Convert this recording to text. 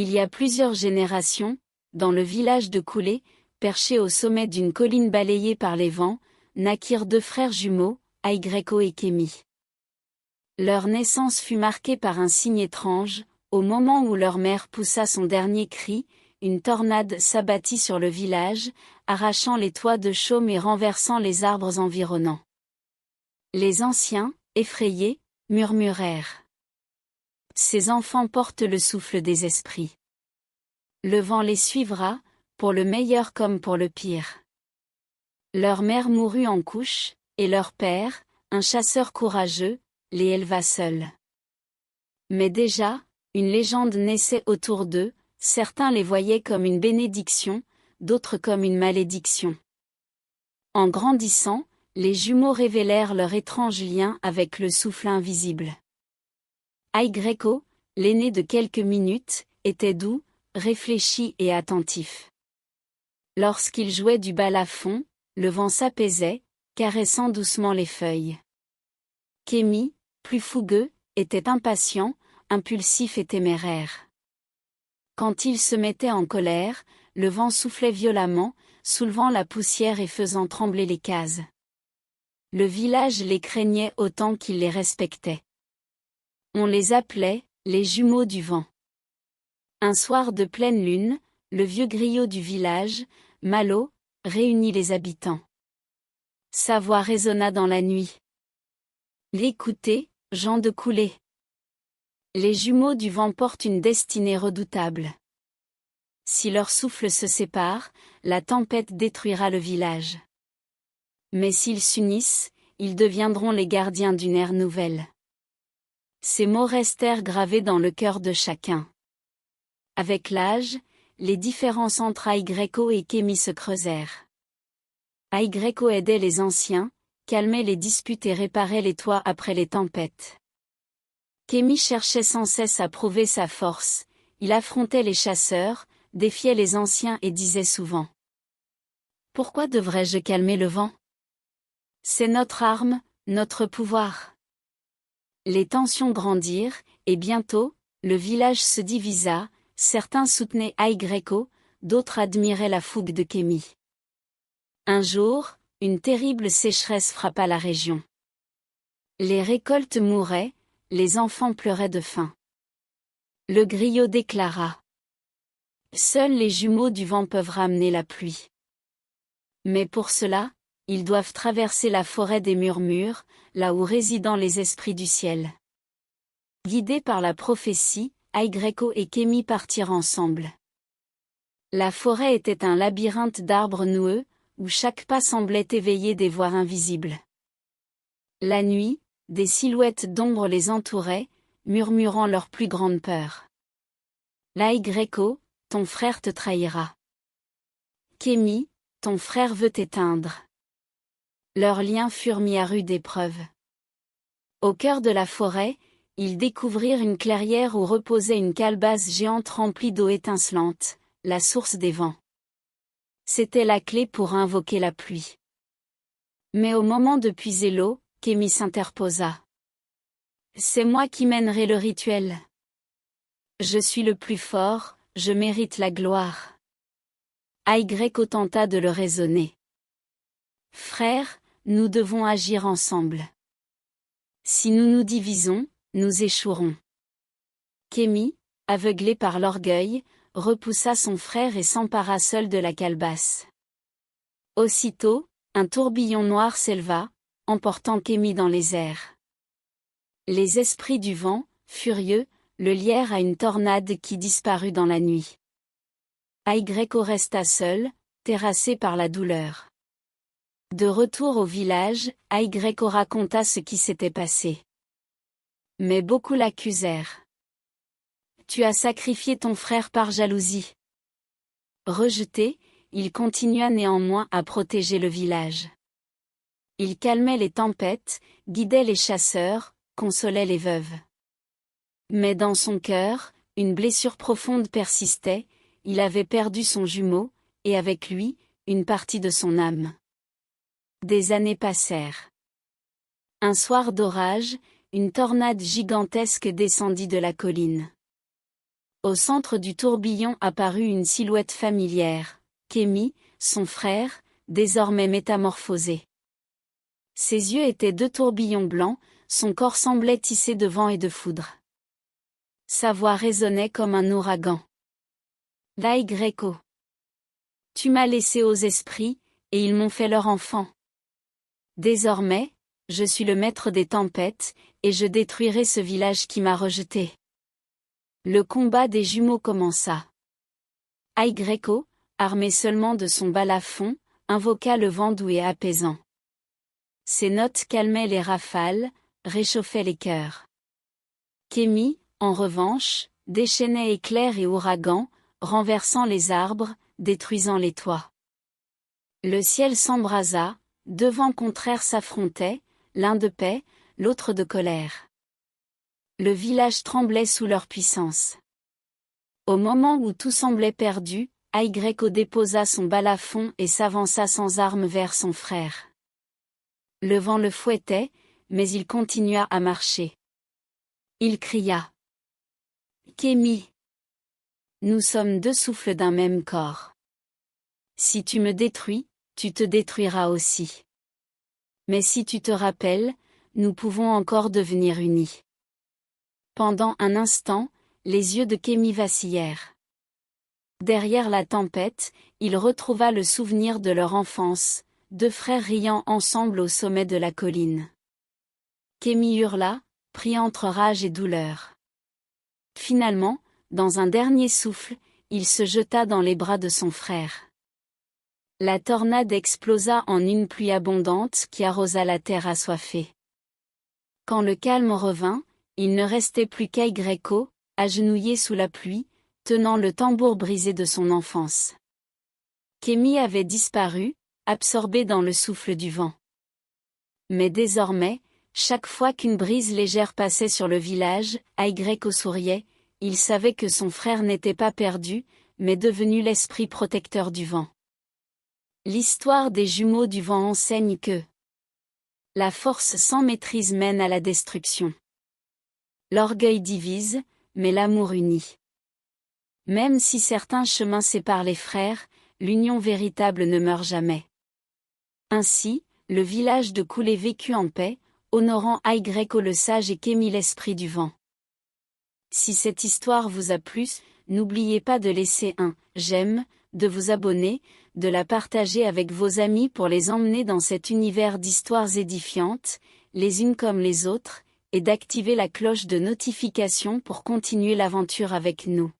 Il y a plusieurs générations, dans le village de Coulé, perché au sommet d'une colline balayée par les vents, naquirent deux frères jumeaux, Aigreco et Kémi. Leur naissance fut marquée par un signe étrange. Au moment où leur mère poussa son dernier cri, une tornade s'abattit sur le village, arrachant les toits de chaume et renversant les arbres environnants. Les anciens, effrayés, murmurèrent. Ces enfants portent le souffle des esprits. Le vent les suivra, pour le meilleur comme pour le pire. Leur mère mourut en couche, et leur père, un chasseur courageux, les éleva seuls. Mais déjà, une légende naissait autour d'eux, certains les voyaient comme une bénédiction, d'autres comme une malédiction. En grandissant, les jumeaux révélèrent leur étrange lien avec le souffle invisible. Aigreco, l'aîné de quelques minutes, était doux, réfléchi et attentif. Lorsqu'il jouait du balafon, le vent s'apaisait, caressant doucement les feuilles. Kémi, plus fougueux, était impatient, impulsif et téméraire. Quand il se mettait en colère, le vent soufflait violemment, soulevant la poussière et faisant trembler les cases. Le village les craignait autant qu'il les respectait. On les appelait les jumeaux du vent. Un soir de pleine lune, le vieux griot du village, Malo, réunit les habitants. Sa voix résonna dans la nuit. L'écoutez, gens de Coulé. Les jumeaux du vent portent une destinée redoutable. Si leur souffle se sépare, la tempête détruira le village. Mais s'ils s'unissent, ils deviendront les gardiens d'une ère nouvelle. Ces mots restèrent gravés dans le cœur de chacun. Avec l'âge, les différences entre Aigreco et Kémi se creusèrent. Aigreco aidait les anciens, calmait les disputes et réparait les toits après les tempêtes. Kémi cherchait sans cesse à prouver sa force, il affrontait les chasseurs, défiait les anciens et disait souvent : « Pourquoi devrais-je calmer le vent ? C'est notre arme, notre pouvoir. » Les tensions grandirent, et bientôt, le village se divisa, certains soutenaient Aigreco, d'autres admiraient la fougue de Kémi. Un jour, une terrible sécheresse frappa la région. Les récoltes mouraient, les enfants pleuraient de faim. Le griot déclara : « Seuls les jumeaux du vent peuvent ramener la pluie. Mais pour cela, ils doivent traverser la forêt des murmures, là où résident les esprits du ciel. » Guidés par la prophétie, Aigreco et Kémi partirent ensemble. La forêt était un labyrinthe d'arbres noueux, où chaque pas semblait éveiller des voix invisibles. La nuit, des silhouettes d'ombre les entouraient, murmurant leur plus grande peur. Aigreco, ton frère te trahira. Kémi, ton frère veut t'éteindre. Leurs liens furent mis à rude épreuve. Au cœur de la forêt, ils découvrirent une clairière où reposait une calebasse géante remplie d'eau étincelante, la source des vents. C'était la clé pour invoquer la pluie. Mais au moment de puiser l'eau, Kémi s'interposa. « C'est moi qui mènerai le rituel. Je suis le plus fort, je mérite la gloire. » Aigreco tenta de le raisonner. « Frères, nous devons agir ensemble. Si nous nous divisons, nous échouerons. » Kémi, aveuglé par l'orgueil, repoussa son frère et s'empara seul de la calebasse. Aussitôt, un tourbillon noir s'éleva, emportant Kémi dans les airs. Les esprits du vent, furieux, le lièrent à une tornade qui disparut dans la nuit. Aigreco resta seul, terrassé par la douleur. De retour au village, Aigreco raconta ce qui s'était passé. Mais beaucoup l'accusèrent. « Tu as sacrifié ton frère par jalousie. » Rejeté, il continua néanmoins à protéger le village. Il calmait les tempêtes, guidait les chasseurs, consolait les veuves. Mais dans son cœur, une blessure profonde persistait, il avait perdu son jumeau, et avec lui, une partie de son âme. Des années passèrent. Un soir d'orage, une tornade gigantesque descendit de la colline. Au centre du tourbillon apparut une silhouette familière, Kémy, son frère, désormais métamorphosé. Ses yeux étaient deux tourbillons blancs, son corps semblait tissé de vent et de foudre. Sa voix résonnait comme un ouragan. L'Y.O. Tu m'as laissé aux esprits, et ils m'ont fait leur enfant. Désormais, je suis le maître des tempêtes, et je détruirai ce village qui m'a rejeté. Le combat des jumeaux commença. Y.O, armé seulement de son balafon, invoqua le vent doux et apaisant. Ses notes calmaient les rafales, réchauffaient les cœurs. Kémy, en revanche, déchaînait éclairs et ouragans, renversant les arbres, détruisant les toits. Le ciel s'embrasa, deux vents contraires s'affrontaient, l'un de paix, l'autre de colère. Le village tremblait sous leur puissance. Au moment où tout semblait perdu, Y.O déposa son balafon et s'avança sans armes vers son frère. Le vent le fouettait, mais il continua à marcher. Il cria. Kémy. Nous sommes deux souffles d'un même corps. Si tu me détruis, tu te détruiras aussi. Mais si tu te rappelles, nous pouvons encore devenir unis. Pendant un instant, les yeux de Kémy vacillèrent. Derrière la tempête, il retrouva le souvenir de leur enfance, deux frères riant ensemble au sommet de la colline. Kémy hurla, pris entre rage et douleur. Finalement, dans un dernier souffle, il se jeta dans les bras de son frère. La tornade explosa en une pluie abondante qui arrosa la terre assoiffée. Quand le calme revint, il ne restait plus qu'Y.O, agenouillé sous la pluie, tenant le tambour brisé de son enfance. Kémy avait disparu, absorbé dans le souffle du vent. Mais désormais, chaque fois qu'une brise légère passait sur le village, Y.O souriait, il savait que son frère n'était pas perdu, mais devenu l'esprit protecteur du vent. L'histoire des jumeaux du vent enseigne que la force sans maîtrise mène à la destruction. L'orgueil divise, mais l'amour unit. Même si certains chemins séparent les frères, l'union véritable ne meurt jamais. Ainsi, le village de Koulé vécut en paix, honorant Y.O le sage et Kémy l'esprit du vent. Si cette histoire vous a plu, n'oubliez pas de laisser un j'aime, de vous abonner, de la partager avec vos amis pour les emmener dans cet univers d'histoires édifiantes, les unes comme les autres, et d'activer la cloche de notification pour continuer l'aventure avec nous.